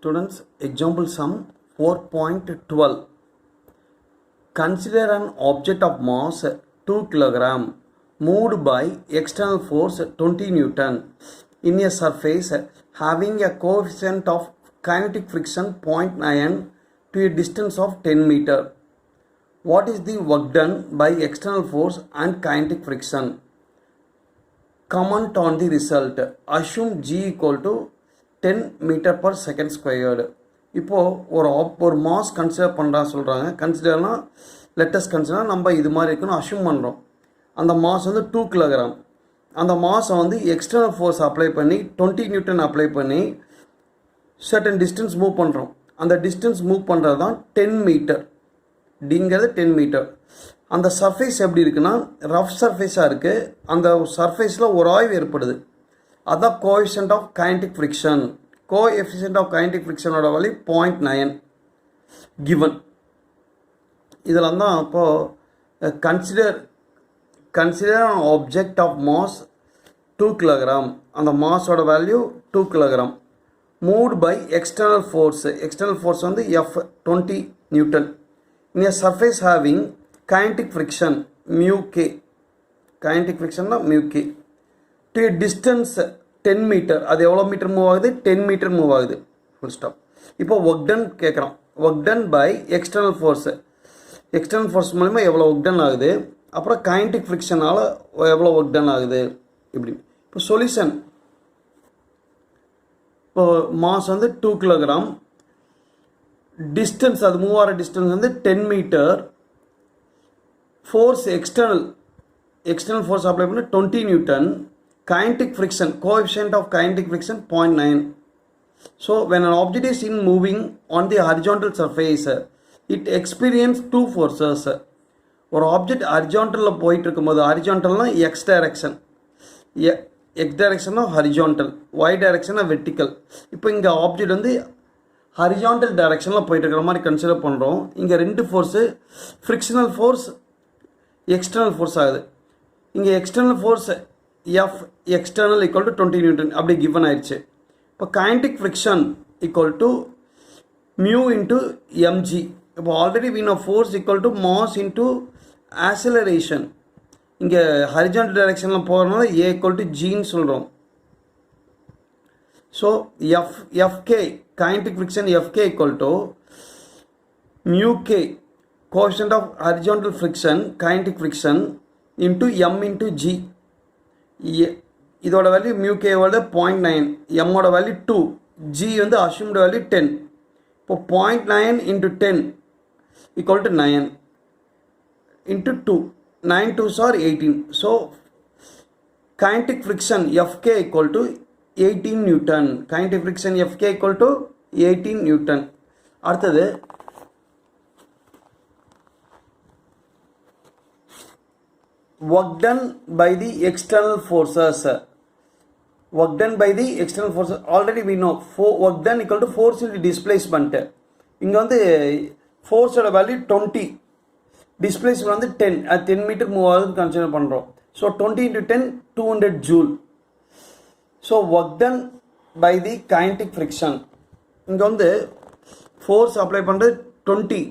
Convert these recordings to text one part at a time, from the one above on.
Students, example sum 4.12. Consider an object of mass 2 kg moved by external force 20 Newton in a surface having a coefficient of kinetic friction 0.9 to a distance of 10 meter. What is the work done by external force and kinetic friction? Comment on the result. Assume G equal to 10 meter per second squared. இப்போது ஒரு mass consider பண்ணுறா சொல்கிறாங்க. கன்சிடர்னா lettuce consider நம்ம இது மாதிரி இருக்குன்னு assume பண்ணுறோம். அந்த மாஸ் வந்து 2 கிலோகிராம். அந்த மாஸை வந்து எக்ஸ்டர்னல் ஃபோர்ஸ் அப்ளை பண்ணி 20 நியூட்டன் அப்ளை பண்ணி சர்டன் டிஸ்டன்ஸ் மூவ் பண்ணுறோம். அந்த டிஸ்டன்ஸ் மூவ் பண்ணுறது தான் 10 மீட்டர். டிங்கிறது 10 மீட்டர். அந்த சர்ஃபேஸ் எப்படி இருக்குன்னா ரஃப் சர்ஃபேஸாக இருக்குது. அந்த சர்ஃபேஸில் ஒரு ஆய்வு ஏற்படுது. அதான் coefficient of kinetic friction. Coefficient of kinetic ஃப்ரிக்ஷனோட வேல்யூ 0.9 கிவன். இதில் தான் அப்போது consider object of mass 2 kilogram. அந்த மாஸோட value 2 kilogram. Moved by external force. External force வந்து F20 newton. In a surface having kinetic friction mu k. kinetic friction na mu k to a distance 10 meter. அது எவ்வளோ metre move ஆகுது? 10 metre move ஆகுது. Full stop. இப்போ work done கேட்குறான். Work done by external force. External force மூலிமா எவ்வளோ work done ஆகுது, அப்புறம் கைனடிக் ஃப்ரிக்ஷனால் எவ்வளோ ஒர்க் டன் ஆகுது இப்படி. இப்போ சொல்யூஷன். இப்போ மாஸ் வந்து 2 கிலோகிராம். டிஸ்டன்ஸ் அது மூவ் ஆகிற டிஸ்டன்ஸ் வந்து 10 metre. force external force apply பண்ணி 20 newton. kinetic friction, coefficient of kinetic friction 0.9. so when an object is in moving on the horizontal surface it experience two forces. ஒரு object ஹரிஜான்டலில் போயிட்டு இருக்கும்போது, ஹரிஜான்டல்னா x direction, x டைரக்ஷன்னா horizontal, y டைரக்ஷனா vertical. இப்போ இங்கே ஆப்ஜெக்ட் வந்து ஹரிஜான்டல் டைரக்ஷனில் போயிட்டு இருக்கிற மாதிரி கன்சிடர் பண்ணுறோம். இங்கே ரெண்டு force, frictional force, external force ஆகுது. இங்கே external force F external equal to 20 newton அப்படி கிவன் ஆயிடுச்சு. இப்போ kinetic friction equal to mu into mg. இப்போ already we know force equal to mass into acceleration. இங்கே ஹரிஜான்டல் டைரக்ஷனில் போகிறதுனால ஏ ஈக்குவல் டு ஜின்னு சொல்கிறோம். So FK kinetic friction FK equal to mu K coefficient of horizontal friction kinetic friction into m into g. இதோட value mu கேவோட 0.9, எம்மோட value 2, g வந்து assumed value 10. இப்போ 0.9 into 10 equal to 9 into 2. 9 2s are 18. So kinetic friction Fk equal to 18 Newton. Kinetic friction Fk equal to 18 Newton. அடுத்தது work done by the external forces. work done by the external forces already we know work done equal to force into displacement. இங்கே வந்து ஃபோர்ஸோட value 20, displacement வந்து 10. அது 10 metre move ஆகுதுன்னு consider பண்ணுறோம். So 20 into 10 200 joule. So work done by the kinetic friction. இங்கே வந்து force apply பண்ணுறது 20.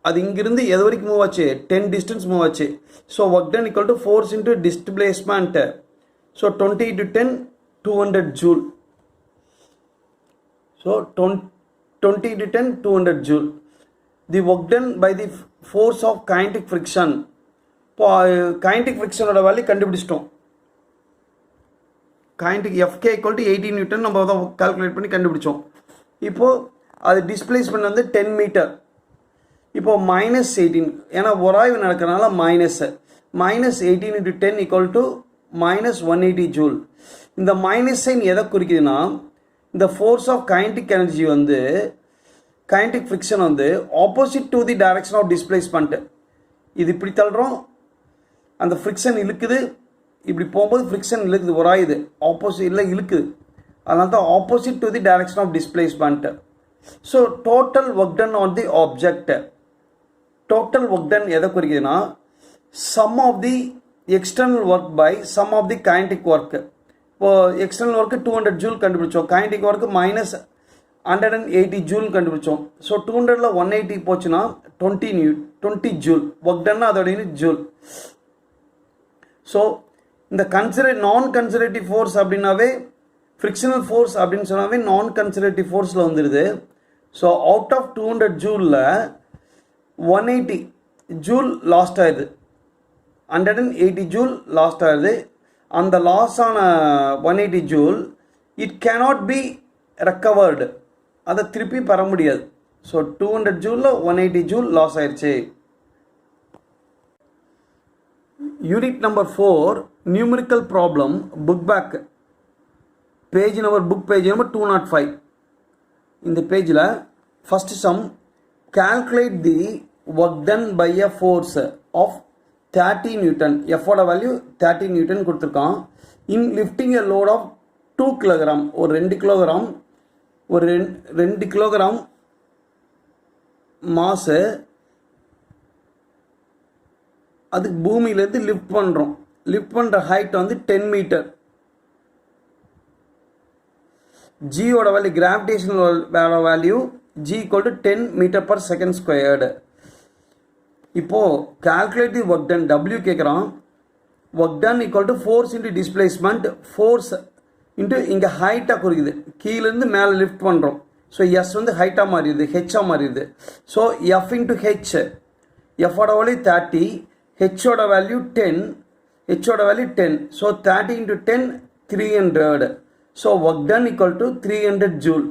அது இங்கிருந்து எது வரைக்கும் மூவ் ஆச்சு? 10 டிஸ்டன்ஸ் மூவ் ஆச்சு. So work done equal to force into displacement. So 20 into 10 200 joule. So 20 into 10 200 joule. The work done by the force of kinetic friction. இப்போ கைனடிக் ஃப்ரிக்ஷனோட வேல்யூ கண்டுபிடிச்சிட்டோம். Kinetic FK equal to 18 newton நம்ம தான் calculate பண்ணி கண்டுபிடிச்சோம். இப்போது அது displacement வந்து 10 மீட்டர். இப்போது -18, ஏன்னா ஒராய்வு நடக்கிறனால -18 into 10 equal to -180 ஜூல். இந்த மைனஸ் சைன் எதை குறிக்குதுன்னா இந்த ஃபோர்ஸ் ஆஃப் கைனடிக் எனர்ஜி வந்து கைனடிக் ஃப்ரிக்ஷன் வந்து opposite to the direction of displacement. இது இப்படி தள்ளுறோம், அந்த ஃப்ரிக்ஷன் இழுக்குது, இப்படி போகும்போது ஃப்ரிக்ஷன் இழுக்குது, ஒராயுது ஆப்போசிட்டில் இழுக்குது. அதனால தான் opposite to the direction of displacement. So total work done on the object. Total work done எதை குறிக்குதுன்னா sum of the external work by sum of the kinetic work. இப்போது எக்ஸ்டர்னல் ஒர்க்கு 200 ஜூல் கண்டுபிடிச்சோம். Kinetic work 180 joule கண்டுபிடிச்சோம். So 200ல் 180 போச்சுன்னா 20 joule. Work டன்னா அதோட unit joule. So இந்த நான் கன்சர்வேட்டிவ் ஃபோர்ஸ் அப்படின்னாவே ஃப்ரிக்ஷனல் ஃபோர்ஸ் அப்படின்னு சொன்னாவே நான் கன்சர்வேட்டிவ் ஃபோர்ஸில் வந்துடுது. ஸோ அவுட் ஆஃப் 200 ஜூலில் 180 ஜூல் லாஸ்ட் ஆகுது. 180 ஜூல் லாஸ்ட் ஆகுது. அந்த லாஸ் ஆன 180 joule it cannot be recovered. அதை திருப்பி பெற முடியாது. ஸோ 200 ஜூலில் 180 ஜூல் லாஸ் ஆயிடுச்சு. Unit number 4 numerical problem book back page number book page number 205. இந்த பேஜில் first sum calculate the work done by a force of 30 Newton. Fோட வேல்யூ 30 Newton கொடுத்துருக்கான். In lifting a load of 2 kilogram, ஒரு 2 kilogram, ஒரு 2 kilogram மாசு அதுக்கு பூமியிலேருந்து lift பண்ணுறோம். லிஃப்ட் பண்ணுற ஹைட் வந்து 10 மீட்டர். ஜியோட value gravitational value G equal to 10 meter per second squared. இப்போது calculative work done W கேட்குறான். work done equal to force into displacement, force into இங்கே ஹைட்டாக குறிக்குது. கீழேருந்து மேலே லிஃப்ட் பண்ணுறோம். ஸோ S வந்து ஹைட்டாக மாறிடுது, ஹெச்சாக மாறிடுது. ஸோ F into H, Fோட வேல்யூ 30, Hோட வேல்யூ 10, Hோட value 10. So 30 into 10 300. So work done equal to 300 joule.